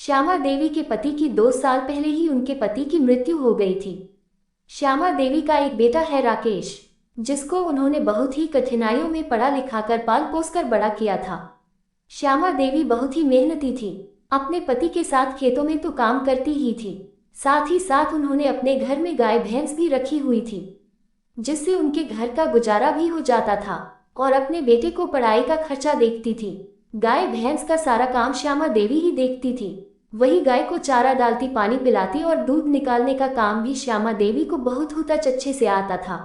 श्यामा देवी के पति की 2 साल पहले ही उनके पति की मृत्यु हो गई थी। श्यामा देवी का एक बेटा है राकेश, जिसको उन्होंने बहुत ही कठिनाइयों में पढ़ा लिखाकर पाल पोस कर बड़ा किया था। श्यामा देवी बहुत ही मेहनती थी। अपने पति के साथ खेतों में तो काम करती ही थी, साथ ही साथ उन्होंने अपने घर में गाय भैंस भी रखी हुई थी, जिससे उनके घर का गुजारा भी हो जाता था और अपने बेटे को पढ़ाई का खर्चा देखती थी। गाय भैंस का सारा काम श्यामा देवी ही देखती थी। वही गाय को चारा डालती, पानी पिलाती और दूध निकालने का काम भी श्यामा देवी को बहुत अच्छे से आता था।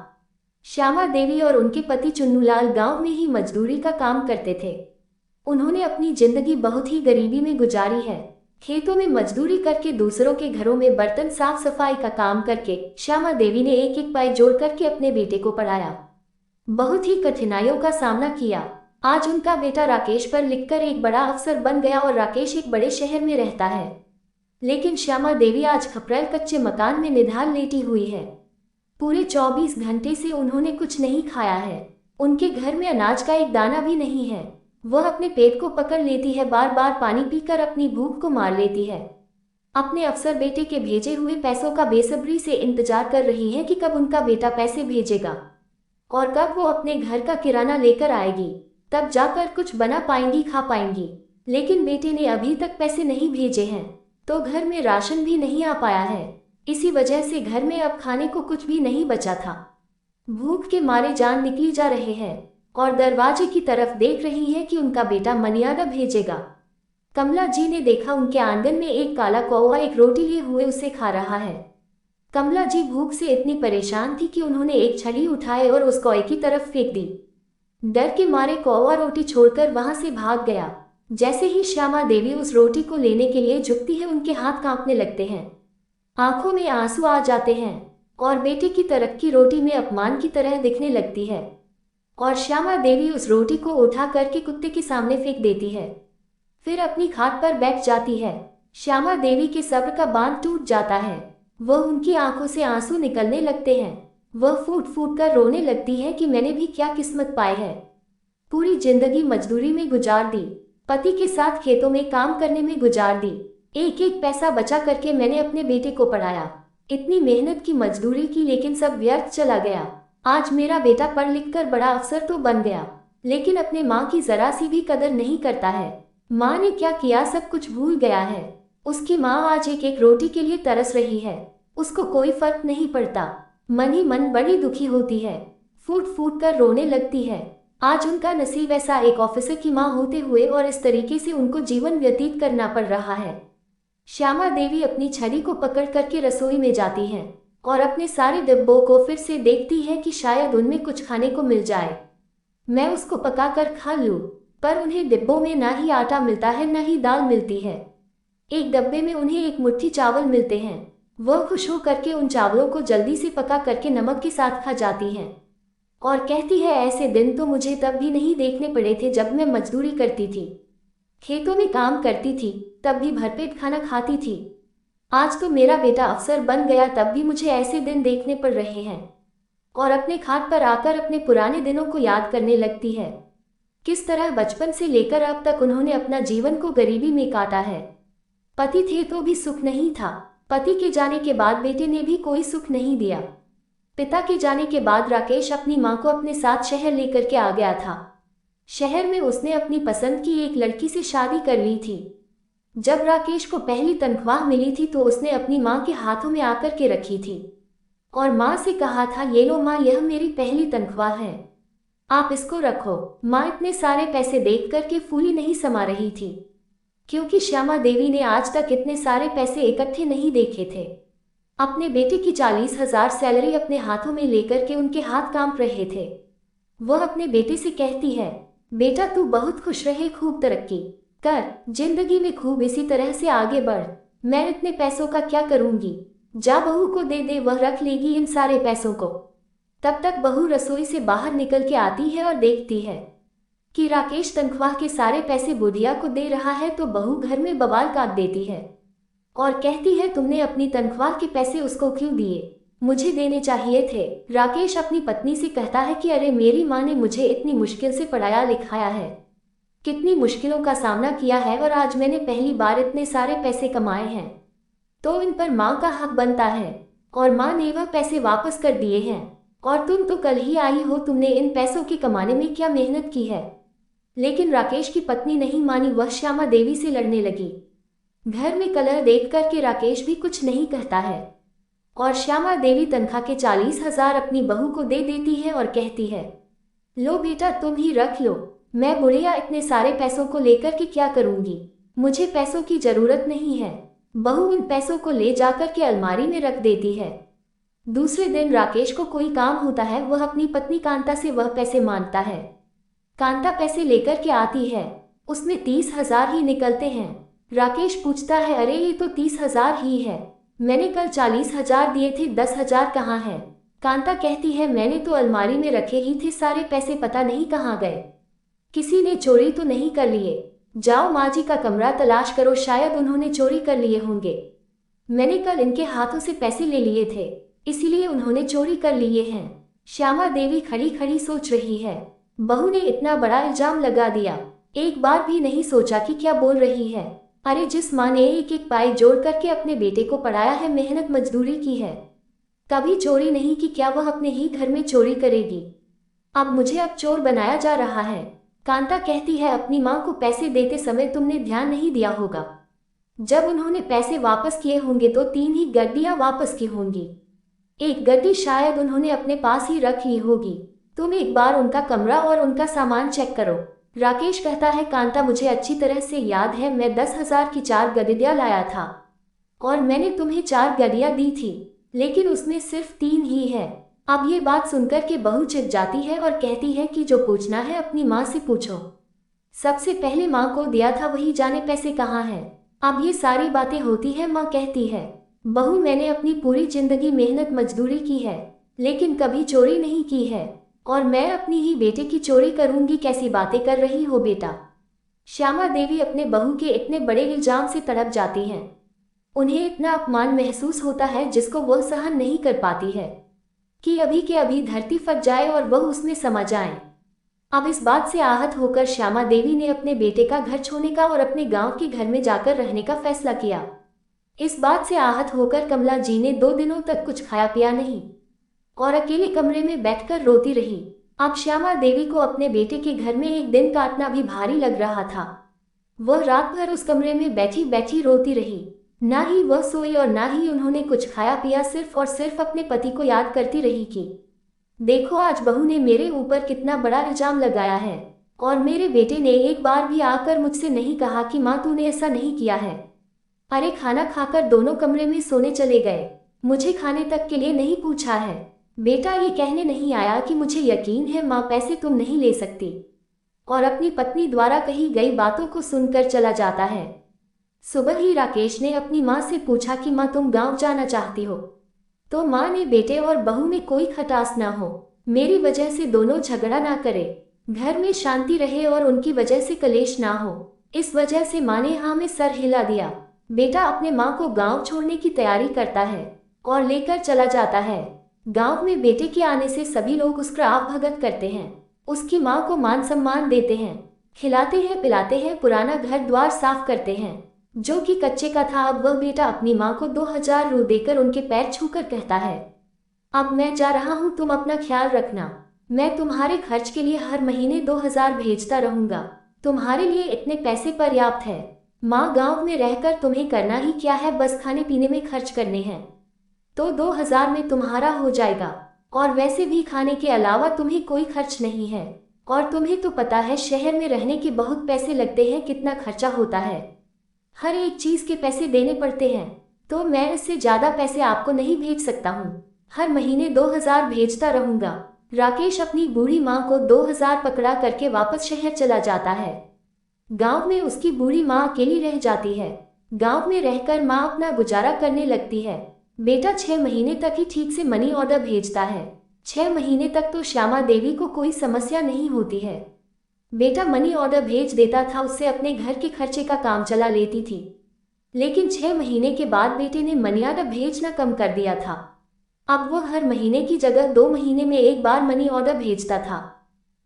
श्यामा देवी और उनके पति चुन्नूलाल गांव में ही मजदूरी का काम करते थे। उन्होंने अपनी जिंदगी बहुत ही गरीबी में गुजारी है। खेतों में मजदूरी करके, दूसरों के घरों में बर्तन साफ सफाई का काम करके श्यामा देवी ने एक एक पाई जोड़ करके अपने बेटे को पढ़ाया। बहुत ही कठिनाइयों का सामना किया। आज उनका बेटा राकेश पढ़ लिखकर एक बड़ा अफसर बन गया और राकेश एक बड़े शहर में रहता है। लेकिन श्यामा देवी आज खपरेल कच्चे मकान में निढाल लेटी हुई है। पूरे 24 घंटे से उन्होंने कुछ नहीं खाया है। उनके घर में अनाज का एक दाना भी नहीं है। वह अपने पेट को पकड़ लेती है, बार बार पानी पीकर अपनी भूख को मार लेती है। अपने अफसर बेटे के भेजे हुए पैसों का बेसब्री से इंतजार कर रही है कि कब उनका बेटा पैसे भेजेगा और कब वो अपने घर का किराना लेकर आएगी, तब जाकर कुछ बना पाएंगी, खा पाएंगी। लेकिन बेटे ने अभी तक पैसे नहीं भेजे हैं, तो घर में राशन भी नहीं आ पाया है। इसी वजह से घर में अब खाने को कुछ भी नहीं बचा था। भूख के मारे जान निकली जा रहे हैं और दरवाजे की तरफ देख रही है कि उनका बेटा मनियादा भेजेगा। कमला जी ने देखा उनके आंगन में एक काला कौवा एक रोटी लिए हुए उसे खा रहा है। कमला जी भूख से इतनी परेशान थी कि उन्होंने एक छड़ी उठाए और उस कौवे की तरफ फेंक दी। डर के मारे कौवा रोटी छोड़कर वहां से भाग गया। जैसे ही श्यामा देवी उस रोटी को लेने के लिए झुकती है, उनके हाथ कांपने लगते हैं, आंखों में आंसू आ जाते हैं और बेटे की तरक्की रोटी में अपमान की तरह दिखने लगती है। और श्यामा देवी उस रोटी को उठा करके कुत्ते के सामने फेंक देती है, फिर अपनी खाट पर बैठ जाती है। श्यामा देवी के सब्र का बांध टूट जाता है। वह उनकी आंखों से आंसू निकलने लगते हैं। वह फूट फूट कर रोने लगती है कि मैंने भी क्या किस्मत पाई है। पूरी जिंदगी मजदूरी में गुजार दी, पति के साथ खेतों में काम करने में गुजार दी। एक एक पैसा बचा करके मैंने अपने बेटे को पढ़ाया। इतनी मेहनत की, मजदूरी की, लेकिन सब व्यर्थ चला गया। आज मेरा बेटा पढ़ लिख कर बड़ा अफसर तो बन गया, लेकिन अपने माँ की जरा सी भी कदर नहीं करता है। माँ ने क्या किया सब कुछ भूल गया है। उसकी माँ आज एक एक रोटी के लिए तरस रही है। उसको कोई फर्क नहीं पड़ता। मन ही मन बड़ी दुखी होती है, फूट फूट कर रोने लगती है। आज उनका नसीब ऐसा, एक ऑफिसर की माँ होते हुए और इस तरीके से उनको जीवन व्यतीत करना पड़ रहा है। श्यामा देवी अपनी छड़ी को पकड़ करके रसोई में जाती है और अपने सारे डिब्बों को फिर से देखती है कि शायद उनमें कुछ खाने को मिल जाए, मैं उसको पका कर खा लूँ। पर उन्हें डिब्बों में ना ही आटा मिलता है, न ही दाल मिलती है। एक डब्बे में उन्हें एक मुट्ठी चावल मिलते हैं। वह खुश हो करके उन चावलों को जल्दी से पका करके नमक के साथ खा जाती हैं और कहती है, ऐसे दिन तो मुझे तब भी नहीं देखने पड़े थे जब मैं मजदूरी करती थी, खेतों में काम करती थी, तब भी भरपेट खाना खाती थी। आज तो मेरा बेटा अफसर बन गया, तब भी मुझे ऐसे दिन देखने पड़ रहे हैं। और अपने खाट पर आकर अपने पुराने दिनों को याद करने लगती है। किस तरह बचपन से लेकर अब तक उन्होंने अपना जीवन को गरीबी में काटा है। पति थे तो भी सुख नहीं था। पति के जाने के बाद बेटे ने भी कोई सुख नहीं दिया। पिता के जाने के बाद राकेश अपनी मां को अपने साथ शहर लेकर के आ गया था। शहर में उसने अपनी पसंद की एक लड़की से शादी कर ली थी। जब राकेश को पहली तनख्वाह मिली थी तो उसने अपनी मां के हाथों में आकर के रखी थी और मां से कहा था, ये लो मां, यह मेरी पहली तनख्वाह है, आप इसको रखो। मां इतने सारे पैसे देख करके फूली नहीं समा रही थी, क्योंकि श्यामा देवी ने आज तक इतने सारे पैसे इकट्ठे नहीं देखे थे। अपने बेटे की 40,000 सैलरी अपने हाथों में लेकर के उनके हाथ कांप रहे थे। वह अपने बेटे से कहती है, बेटा तू बहुत खुश रहे, खूब तरक्की कर, जिंदगी में खूब इसी तरह से आगे बढ़। मैं इतने पैसों का क्या करूंगी, जा बहू को दे दे, वह रख लेगी इन सारे पैसों को। तब तक बहू रसोई से बाहर निकल के आती है और देखती है कि राकेश तनख्वाह के सारे पैसे बुढ़िया को दे रहा है, तो बहू घर में बवाल काट देती है और कहती है, तुमने अपनी तनख्वाह के पैसे उसको क्यों दिए, मुझे देने चाहिए थे। राकेश अपनी पत्नी से कहता है कि अरे मेरी माँ ने मुझे इतनी मुश्किल से पढ़ाया लिखाया है, कितनी मुश्किलों का सामना किया है और आज मैंने पहली बार इतने सारे पैसे कमाए हैं, तो इन पर माँ का हक बनता है। और माँ ने वह पैसे वापस कर दिए हैं। और तुम तो कल ही आई हो, तुमने इन पैसों के कमाने में क्या मेहनत की है। लेकिन राकेश की पत्नी नहीं मानी, वह श्यामा देवी से लड़ने लगी। घर में कलह देख कर के राकेश भी कुछ नहीं कहता है और श्यामा देवी तनख्वाह के 40,000 अपनी बहू को दे देती है और कहती है, लो बेटा तुम ही रख लो, मैं बुढ़िया इतने सारे पैसों को लेकर के क्या करूंगी, मुझे पैसों की जरूरत नहीं है। बहू उन पैसों को ले जाकर के अलमारी में रख देती है। दूसरे दिन राकेश को कोई काम होता है, वह अपनी पत्नी कांता से वह पैसे मांगता है। कांता पैसे लेकर के आती है, उसमें 30,000 ही निकलते हैं। राकेश पूछता है, अरे ये तो 30,000 ही है, मैंने कल 40,000 दिए थे, 10,000 कहाँ है। कांता कहती है, मैंने तो अलमारी में रखे ही थे सारे पैसे, पता नहीं कहाँ गए, किसी ने चोरी तो नहीं कर लिए। जाओ माँ जी का कमरा तलाश करो, शायद उन्होंने चोरी कर लिए होंगे। मैंने कल इनके हाथों से पैसे ले लिए थे, इसीलिए उन्होंने चोरी कर लिए हैं। श्यामा देवी खड़ी खड़ी सोच रही है, बहू ने इतना बड़ा इल्जाम लगा दिया, एक बार भी नहीं सोचा कि क्या बोल रही है। अरे जिस माँ ने एक एक पाई जोड़ करके अपने बेटे को पढ़ाया है, मेहनत मजदूरी की है, कभी चोरी नहीं की, क्या वह अपने ही घर में चोरी करेगी। अब मुझे अब चोर बनाया जा रहा है। कांता कहती है, अपनी माँ को पैसे देते समय तुमने ध्यान नहीं दिया होगा, जब उन्होंने पैसे वापस किए होंगे तो 3 ही गड्डियाँ वापस की होंगी, एक गड्डी शायद उन्होंने अपने पास ही रख ली होगी। तुम एक बार उनका कमरा और उनका सामान चेक करो। राकेश कहता है, कांता मुझे अच्छी तरह से याद है, मैं 10,000 की 4 गड्डियाँ लाया था और मैंने तुम्हें 4 गड्डियाँ दी थी, लेकिन उसमें सिर्फ 3 ही है। अब ये बात सुनकर के बहू चिढ़ जाती है और कहती है कि जो पूछना है अपनी माँ से पूछो, सबसे पहले माँ को दिया था, वही जाने पैसे कहाँ हैं। अब ये सारी बातें होती है, माँ कहती है, बहू मैंने अपनी पूरी जिंदगी मेहनत मजदूरी की है, लेकिन कभी चोरी नहीं की है, और मैं अपनी ही बेटे की चोरी करूंगी, कैसी बातें कर रही हो बेटा। श्यामा देवी अपने बहू के इतने बड़े इल्जाम से तड़प जाती हैं, उन्हें इतना अपमान महसूस होता है जिसको वो सहन नहीं कर पाती है कि अभी के अभी धरती फट जाए और वह उसमें समा जाए। अब इस बात से आहत होकर श्यामा देवी ने अपने बेटे का घर छोड़ने का और अपने गांव के घर में जाकर रहने का फैसला किया। इस बात से आहत होकर कमला जी ने 2 दिनों तक कुछ खाया पिया नहीं और अकेले कमरे में बैठकर रोती रही। अब श्यामा देवी को अपने बेटे के घर में एक दिन काटना भी भारी लग रहा था। वह रात भर उस कमरे में बैठी बैठी रोती रही, ना ही वह सोई और ना ही उन्होंने कुछ खाया पिया, सिर्फ और सिर्फ अपने पति को याद करती रही कि देखो आज बहू ने मेरे ऊपर कितना बड़ा इल्जाम लगाया है और मेरे बेटे ने एक बार भी आकर मुझसे नहीं कहा कि माँ तूने ऐसा नहीं किया है। अरे खाना खाकर दोनों कमरे में सोने चले गए, मुझे खाने तक के लिए नहीं पूछा है। बेटा ये कहने नहीं आया कि मुझे यकीन है माँ पैसे तुम नहीं ले सकती, और अपनी पत्नी द्वारा कही गई बातों को सुनकर चला जाता है। सुबह ही राकेश ने अपनी माँ से पूछा कि माँ तुम गांव जाना चाहती हो, तो माँ ने, बेटे और बहू में कोई खटास ना हो, मेरी वजह से दोनों झगड़ा ना करे, घर में शांति रहे और उनकी वजह से कलेश ना हो, इस वजह से माँ ने हाँ में सर हिला दिया। बेटा अपने माँ को गांव छोड़ने की तैयारी करता है और लेकर चला जाता है। गांव में बेटे के आने से सभी लोग उसका आवभगत करते हैं, उसकी माँ को मान सम्मान देते हैं, खिलाते हैं पिलाते हैं, पुराना घर द्वार साफ करते हैं जो कि कच्चे का था। अब वह बेटा अपनी माँ को 2,000 रू देकर उनके पैर छूकर कहता है, अब मैं जा रहा हूँ, तुम अपना ख्याल रखना, मैं तुम्हारे खर्च के लिए हर महीने 2,000 भेजता रहूँगा, तुम्हारे लिए इतने पैसे पर्याप्त है। माँ गांव में रहकर तुम्हें करना ही क्या है, बस खाने पीने में खर्च करने हैं, तो 2,000 में तुम्हारा हो जाएगा, और वैसे भी खाने के अलावा तुम्हें कोई खर्च नहीं है, और तुम्हें तो पता है शहर में रहने के बहुत पैसे लगते हैं, कितना खर्चा होता है, हर एक चीज के पैसे देने पड़ते हैं, तो मैं इससे ज्यादा पैसे आपको नहीं भेज सकता हूँ, हर महीने 2,000 भेजता रहूंगा। राकेश अपनी बूढ़ी माँ को 2,000 पकड़ा करके वापस शहर चला जाता है। गांव में उसकी बूढ़ी माँ अकेली रह जाती है। गांव में रहकर माँ अपना गुजारा करने लगती है। बेटा 6 महीने तक ही ठीक से मनी ऑर्डर भेजता है। 6 महीने तक तो श्यामा देवी को कोई समस्या नहीं होती है। बेटा मनी ऑर्डर भेज देता था, उससे अपने घर के खर्चे का काम चला लेती थी। लेकिन 6 महीने के बाद बेटे ने मनी ऑर्डर भेजना कम कर दिया था। अब वो हर महीने की जगह 2 महीने में एक बार मनी ऑर्डर भेजता था।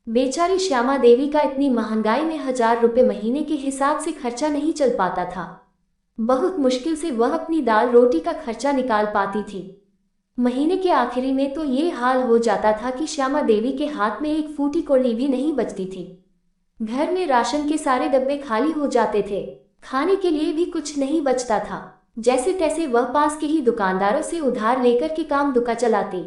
बेचारी श्यामा देवी का इतनी महंगाई में 1,000 रुपये महीने के हिसाब से खर्चा नहीं चल पाता था। बहुत मुश्किल से वह अपनी दाल रोटी का खर्चा निकाल पाती थी। महीने के आखिरी में तो ये हाल हो जाता था कि श्यामा देवी के हाथ में एक फूटी कौड़ी भी नहीं बचती थी। घर में राशन के सारे डब्बे खाली हो जाते थे, खाने के लिए भी कुछ नहीं बचता था। जैसे तैसे वह पास के ही दुकानदारों से उधार लेकर के काम दुका चलाती।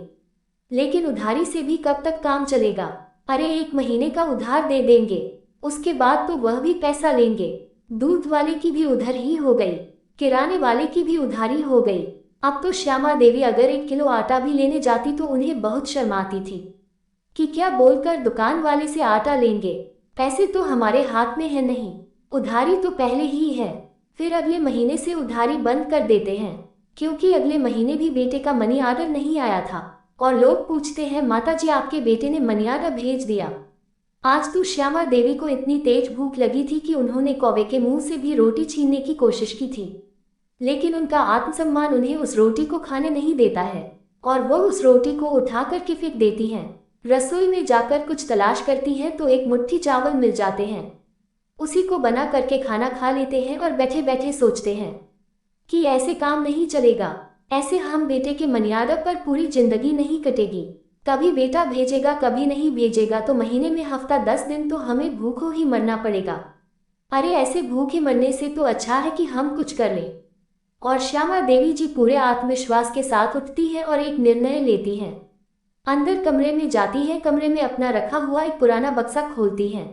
लेकिन उधारी से भी कब तक काम चलेगा? अरे 1 महीने का उधार दे देंगे, उसके बाद तो वह भी पैसा लेंगे। दूध वाले की भी उधर ही हो गई, किराने वाले की भी उधारी हो गई। अब तो श्यामा देवी अगर 1 किलो आटा भी लेने जाती तो उन्हें बहुत शर्माती थी कि क्या बोलकर दुकान वाले से आटा लेंगे, पैसे तो हमारे हाथ में है नहीं, उधारी तो पहले ही है। फिर अगले महीने से उधारी बंद कर देते हैं, क्योंकि अगले महीने भी बेटे का मनी ऑर्डर नहीं आया था और लोग पूछते हैं, माता जी आपके बेटे ने मनी ऑर्डर भेज दिया। आज तो श्यामा देवी को इतनी तेज भूख लगी थी कि उन्होंने कौवे के मुंह से भी रोटी छीनने की कोशिश की थी, लेकिन उनका आत्मसम्मान उन्हें उस रोटी को खाने नहीं देता है और वो उस रोटी को उठा करके फेंक देती हैं। रसोई में जाकर कुछ तलाश करती हैं तो एक मुट्ठी चावल मिल जाते हैं, उसी को बना करके खाना खा लेते हैं और बैठे बैठे सोचते हैं कि ऐसे काम नहीं चलेगा, ऐसे हम बेटे के मनियादा पर पूरी जिंदगी नहीं कटेगी। कभी बेटा भेजेगा कभी नहीं भेजेगा, तो महीने में हफ्ता 10 दिन तो हमें भूखों ही मरना पड़ेगा। अरे ऐसे भूखे मरने से तो अच्छा है कि हम कुछ कर लें। और श्यामा देवी जी पूरे आत्मविश्वास के साथ उठती है और एक निर्णय लेती हैं। अंदर कमरे में जाती है, कमरे में अपना रखा हुआ एक पुराना बक्सा खोलती हैं।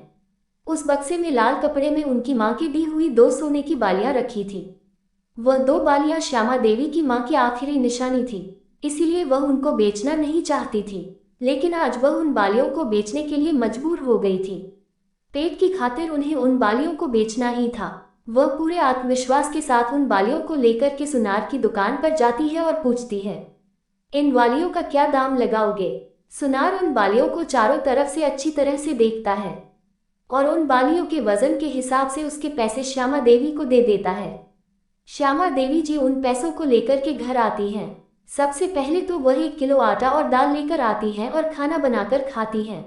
उस बक्से में लाल कपड़े में उनकी माँ की दी हुई 2 सोने की बालियां रखी थी। वह 2 बालियां श्यामा देवी की माँ की आखिरी निशानी थी, इसीलिए वह उनको बेचना नहीं चाहती थी। लेकिन आज वह उन बालियों को बेचने के लिए मजबूर हो गई थी। पेट की खातिर उन्हें उन बालियों को बेचना ही था। वह पूरे आत्मविश्वास के साथ उन बालियों को लेकर के सुनार की दुकान पर जाती है और पूछती है, इन बालियों का क्या दाम लगाओगे? सुनार उन बालियों को चारों तरफ से अच्छी तरह से देखता है और उन बालियों के वजन के हिसाब से उसके पैसे श्यामा देवी को दे देता है। श्यामा देवी जी उन पैसों को लेकर के घर आती हैं। सबसे पहले तो वह 1 किलो आटा और दाल लेकर आती हैं और खाना बनाकर खाती हैं।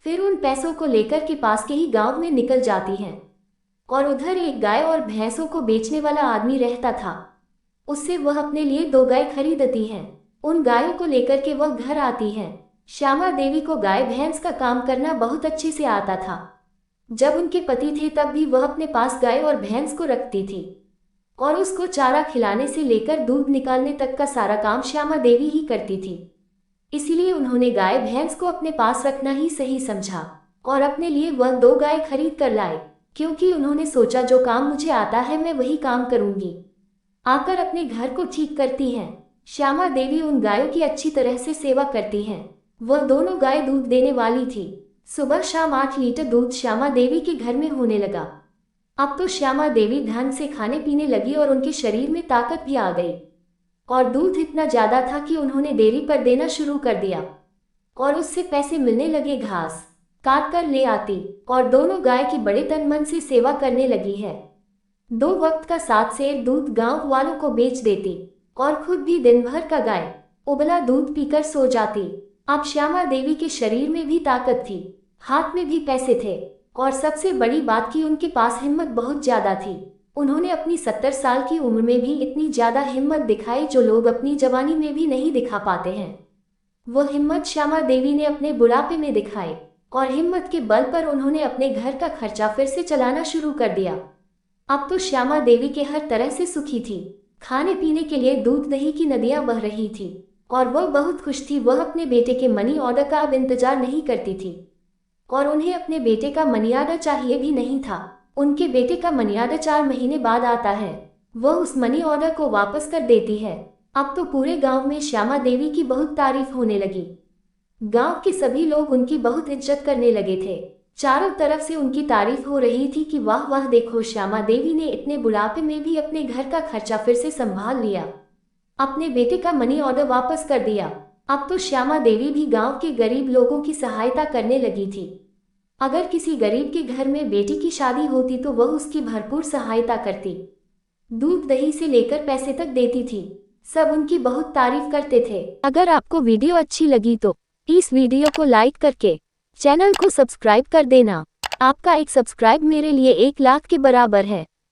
फिर उन पैसों को लेकर के पास के ही गांव में निकल जाती हैं और उधर एक गाय और भैंसों को बेचने वाला आदमी रहता था, उससे वह अपने लिए 2 गाय खरीदती हैं। उन गायों को लेकर के वह घर आती हैं। श्यामा देवी को गाय भैंस का काम करना बहुत अच्छे से आता था। जब उनके पति थे तब भी वह अपने पास गाय और भैंस को रखती थी और उसको चारा खिलाने से लेकर दूध निकालने तक का सारा काम श्यामा देवी ही करती थी। इसीलिए उन्होंने गाय भैंस को अपने पास रखना ही सही समझा और अपने लिए वह 2 गाय खरीद कर लाए, क्योंकि उन्होंने सोचा जो काम मुझे आता है मैं वही काम करूंगी। आकर अपने घर को ठीक करती हैं। श्यामा देवी उन गायों की अच्छी तरह से सेवा करती हैं। वह दोनों गाय दूध देने वाली थी। सुबह शाम 8 लीटर दूध श्यामा देवी के घर में होने लगा। अब तो श्यामा देवी ढंग से खाने पीने लगी और उनके शरीर में ताकत भी आ गई और दूध इतना ज्यादा था कि उन्होंने डेयरी पर देना शुरू कर दिया और उससे पैसे मिलने लगे। घास काट कर ले आती और दोनों गाय की बड़े तन मन से सेवा करने लगी है। 2 वक्त का 7 सेर दूध गांव वालों को बेच देती और खुद भी दिन भर का गाय उबला दूध पीकर सो जाती। अब श्यामा देवी के शरीर में भी ताकत थी, हाथ में भी पैसे थे और सबसे बड़ी बात कि उनके पास हिम्मत बहुत ज्यादा थी। उन्होंने अपनी 70 साल की उम्र में भी इतनी ज्यादा हिम्मत दिखाई जो लोग अपनी जवानी में भी नहीं दिखा पाते हैं। वह हिम्मत श्यामा देवी ने अपने बुढ़ापे में दिखाई और हिम्मत के बल पर उन्होंने अपने घर का खर्चा फिर से चलाना शुरू कर दिया। अब तो श्यामा देवी के हर तरह से सुखी थी। खाने पीने के लिए दूध दही की नदियां बह रही थी और वह बहुत खुश थी। वह अपने बेटे के मनी ऑर्डर का अब इंतजार नहीं करती थी और उन्हें अपने बेटे का मनी ऑर्डर चाहिए भी नहीं था। उनके बेटे का मनी ऑर्डर 4 महीने बाद आता है। वह उस मनी ऑर्डर को वापस कर देती है। अब तो पूरे गांव में श्यामा देवी की बहुत तारीफ होने लगी। गांव के सभी लोग उनकी बहुत इज्जत करने लगे थे। चारों तरफ से उनकी तारीफ हो रही थी कि वाह वाह, देखो श्यामा देवी ने इतने बुढ़ापे में भी अपने घर का खर्चा फिर से संभाल लिया, अपने बेटे का मनी ऑर्डर वापस कर दिया। अब तो श्यामा देवी भी गांव के गरीब लोगों की सहायता करने लगी थी। अगर किसी गरीब के घर में बेटी की शादी होती तो वह उसकी भरपूर सहायता करती, दूध दही से लेकर पैसे तक देती थी। सब उनकी बहुत तारीफ करते थे। अगर आपको वीडियो अच्छी लगी तो इस वीडियो को लाइक करके चैनल को सब्सक्राइब कर देना। आपका एक सब्सक्राइब मेरे लिए 1 लाख के बराबर है।